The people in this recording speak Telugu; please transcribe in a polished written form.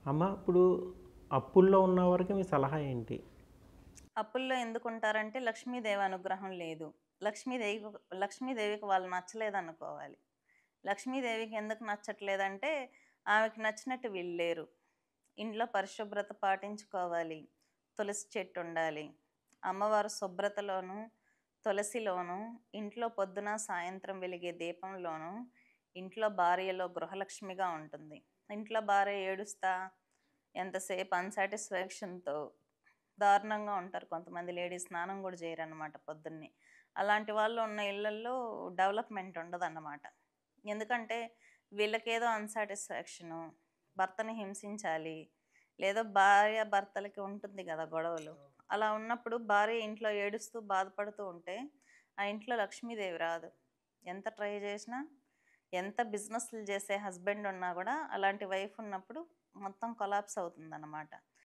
అమ్మ ఇప్పుడు అప్పుల్లో ఉన్న వారికి మీ సలహా ఏంటి? అప్పుల్లో ఎందుకుంటారంటే లక్ష్మీదేవి అనుగ్రహం లేదు. లక్ష్మీదేవికి లక్ష్మీదేవికి వాళ్ళు నచ్చలేదనుకోవాలి. లక్ష్మీదేవికి ఎందుకు నచ్చట్లేదంటే, ఆమెకి నచ్చినట్టు వీళ్ళు లేరు. ఇంట్లో పరిశుభ్రత పాటించుకోవాలి. తులసి చెట్టుండాలి. అమ్మవారు శుభ్రతలోను, తులసిలోను, ఇంట్లో పొద్దున, సాయంత్రం వెలిగే దీపంలోను, ఇంట్లో భార్యలో గృహలక్ష్మిగా ఉంటుంది. ఇంట్లో భార్య ఏడుస్తా ఎంతసేపు అన్‌సాటిస్ఫాక్షన్‌తో దారుణంగా ఉంటారు. కొంతమంది లేడీస్ స్నానం గూడా జేయరనమాట పొద్దున్నే. అలాంటి వాళ్ళు ఉన్న ఇళ్లల్లో డెవలప్‌మెంట్ ఉండదన్నమాట. ఎందుకంటే వీళ్ళకేదో అన్‌సాటిస్ఫాక్షను, భర్తని హింసించాలి, లేదా భార్య భర్తలకి ఉంటుంది గదా గొడవలు. అలా ఉన్నప్పుడు భార్య ఇంట్లో ఏడుస్తూ, బాధపడుతూ ఉంటే, ఆ ఇంట్లో లక్ష్మీదేవి రాదు. ఎంత ట్రై జేసినా, ఎంత బిజినెస్‌లు జేసే హస్బెండ్ ఉన్నా గూడా అలాంటి వైఫ్ ఉన్నప్పుడు మొత్తం కొలాప్స్ అవుతుందన్నమాట.